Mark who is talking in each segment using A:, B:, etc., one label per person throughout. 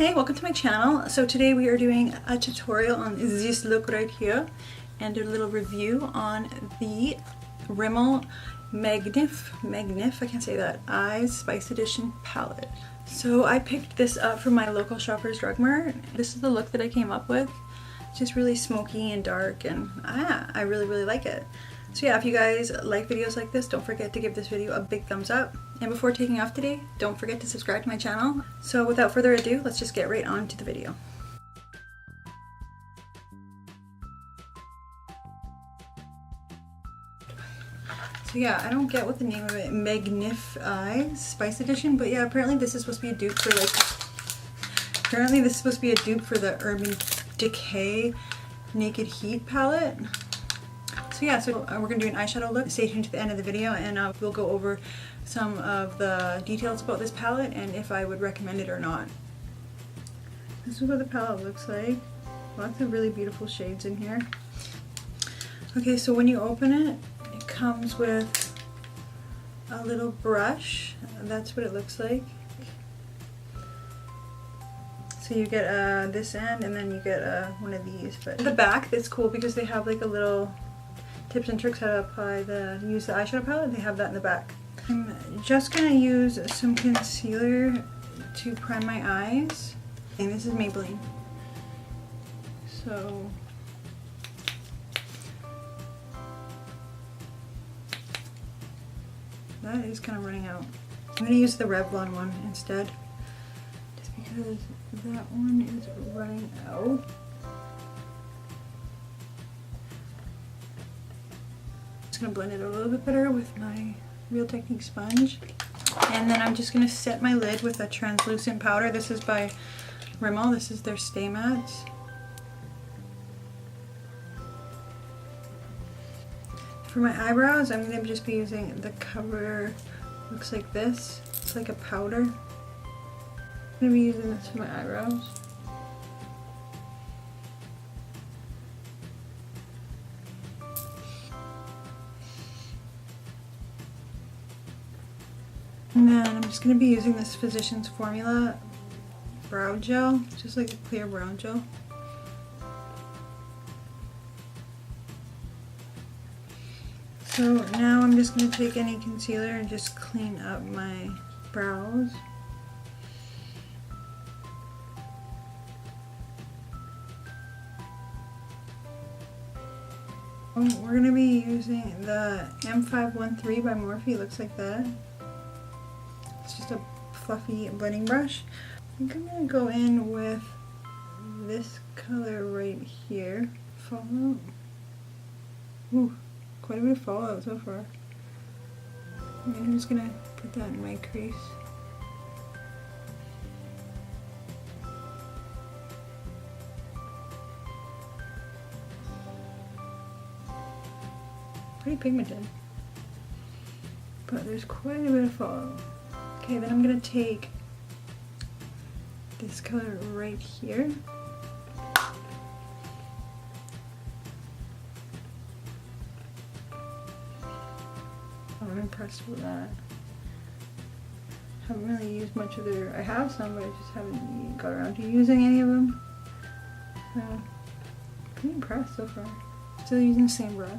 A: Hey, welcome to my channel. So today we are doing a tutorial on this look right here and a little review on the Rimmel Magnif, I can't say that, Eyes Spice Edition palette. So I picked this up from my local Shoppers Drug Mart. This is the look that I came up with. It's just really smoky and dark, and I really like it. So yeah, if you guys like videos like this, don't forget to give this video a big thumbs up. And before taking off today, don't forget to subscribe to my channel. So without further ado, let's just get right on to the video. So yeah, I don't get what the name of it, magnif'eyes Spice Edition, but yeah, apparently this is supposed to be a dupe for the Urban Decay Naked Heat palette. So yeah, so we're going to do an eyeshadow look. Stay tuned to the end of the video and we'll go over some of the details about this palette and if I would recommend it or not. This is what the palette looks like. Lots of really beautiful shades in here. Okay, so when you open it, it comes with a little brush. That's what it looks like. So you get this end and then you get one of these. But the back, that's cool because they have like a little tips and tricks how to use the eyeshadow palette. They have that in the back. I'm just gonna use some concealer to prime my eyes. And this is Maybelline. So that is kind of running out. I'm gonna use the Revlon one instead, just because that one is running out. Gonna blend it a little bit better with my Real Technique sponge, and then I'm just gonna set my lid with a translucent powder. This is by Rimmel. This is their Stay Mattes. For my eyebrows, I'm gonna just be using the cover. Looks like this. It's like a powder. I'm gonna be using this for my eyebrows. And then I'm just going to be using this Physicians Formula brow gel, just like a clear brow gel. So now I'm just going to take any concealer and just clean up my brows. We're going to be using the M513 by Morphe. It looks like that. It's just a fluffy blending brush. I think I'm going to go in with this color right here. Fallout. Ooh, quite a bit of fallout so far. And I'm just going to put that in my crease. Pretty pigmented, but there's quite a bit of fallout. Okay, then I'm going to take this color right here. I'm impressed with that. Haven't really used much of their, I have some, but I just haven't got around to using any of them. So, pretty impressed so far. Still using the same brush.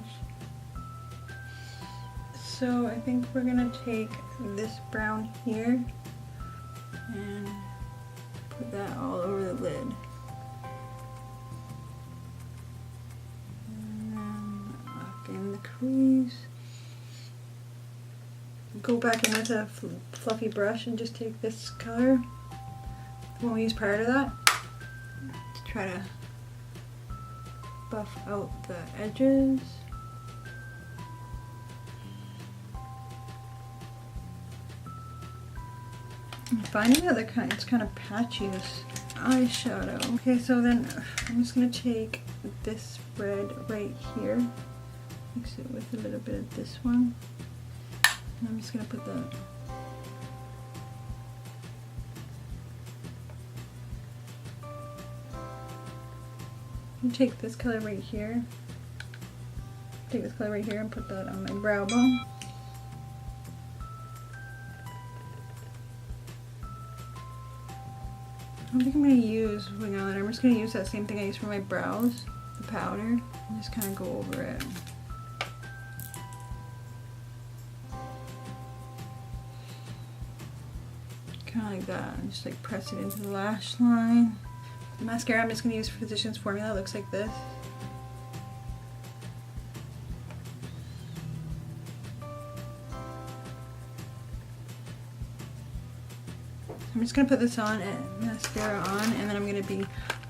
A: So I think we're gonna take this brown here and put that all over the lid. And then up in the crease. Go back in with a fluffy brush and just take this color, the one we used prior to that, to try to buff out the edges. I'm finding that it's kind of patchy, this eyeshadow. Okay, so then I'm just going to take this red right here, mix it with a little bit of this one, and I'm just going to put the take this color right here, and put that on my brow bone. don't think I'm going to use wing eyeliner. I'm just going to use that same thing I use for my brows, the powder, and just kind of go over it. Kind of like that, and just like press it into the lash line. The mascara I'm just going to use Physicians Formula. It looks like this. I'm just going to put this on and mascara on, and then I'm going to be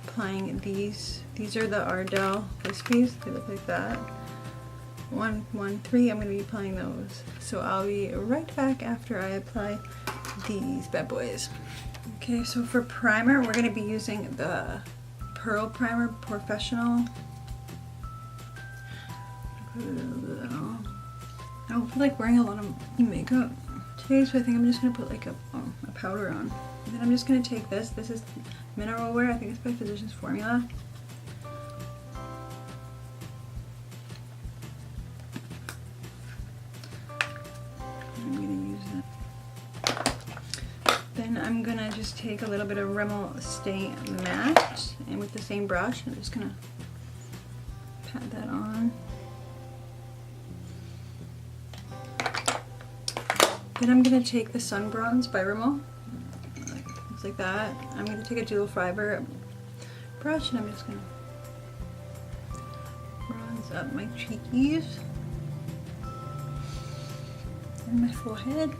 A: applying these. These are the Ardell Wispies. They look like that. 1, 1, 3. I'm going to be applying those. So I'll be right back after I apply these bad boys. Okay, so for primer, we're going to be using the Pearl Primer Professional. Put it a little. I don't feel like wearing a lot of makeup today, so I think I'm just going to put like a powder on. And then I'm just going to take this. This is Mineral Wear. I think it's by Physicians Formula. I'm going to use that. Then I'm going to just take a little bit of Rimmel Stay Matte, and with the same brush, I'm just going to pat that on. Then I'm going to take the Sun Bronze by Rimmel, looks like that. I'm going to take a dual fiber brush, and I'm just going to bronze up my cheekies and my forehead.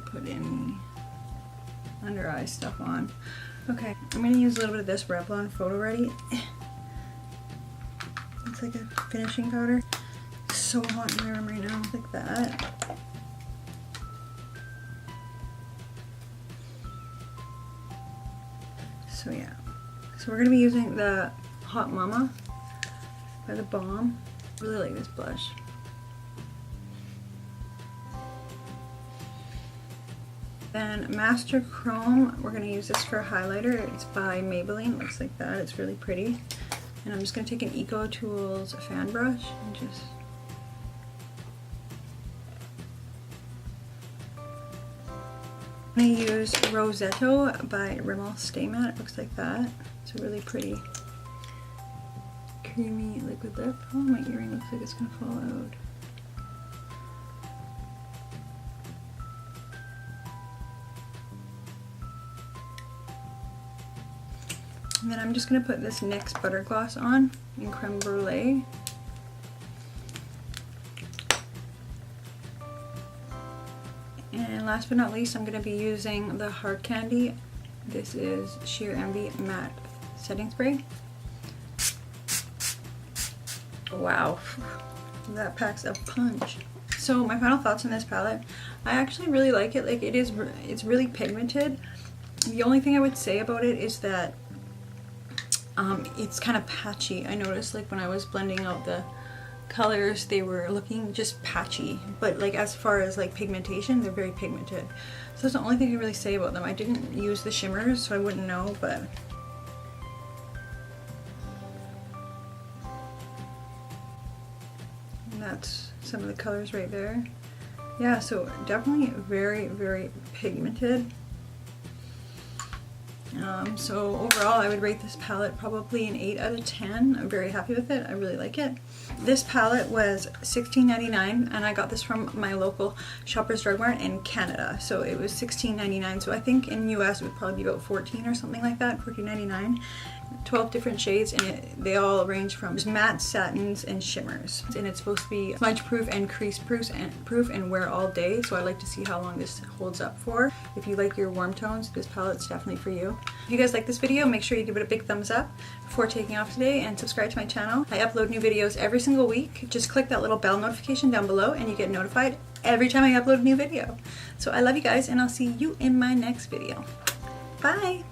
A: Put in under eye stuff on. Okay, I'm going to use a little bit of this Revlon Photo Ready. It's like a finishing powder. It's so hot in my room right now, like that. So yeah, so we're going to be using the Hot Mama by The Balm. I really like this blush. Then Master Chrome, we're going to use this for a highlighter. It's by Maybelline. It looks like that. It's really pretty. And I'm just going to take an Eco Tools fan brush and just I'm going to use Rosetto by Rimmel Stay Matte. It looks like that. It's a really pretty creamy liquid lip. Oh, my earring looks like it's going to fall out. And then I'm just going to put this NYX Butter Gloss on in Creme Brulee. And last but not least, I'm going to be using the Hard Candy. This is Sheer Envy Matte Setting Spray. Wow, that packs a punch. So my final thoughts on this palette, I actually really like it. Like it's really pigmented. The only thing I would say about it is that it's kind of patchy. I noticed like when I was blending out the colors, they were looking just patchy, but like as far as like pigmentation, they're very pigmented. So that's the only thing I can really say about them. I didn't use the shimmers, so I wouldn't know, but and that's some of the colors right there. Yeah, so definitely very, very pigmented. So overall, I would rate this palette probably an 8 out of 10. I'm very happy with it. I really like it. This palette was $16.99, and I got this from my local Shoppers Drug Mart in Canada. So it was $16.99. So I think in US it would probably be about $14 or something like that, $14.99. 12 different shades, and they all range from matte, satins, and shimmers. And it's supposed to be smudge proof and crease proof and wear all day. So I like to see how long this holds up for. If you like your warm tones, this palette's definitely for you. If you guys like this video, make sure you give it a big thumbs up before taking off today, and subscribe to my channel. I upload new videos every single week. Just click that little bell notification down below and you get notified every time I upload a new video. So I love you guys, and I'll see you in my next video. Bye!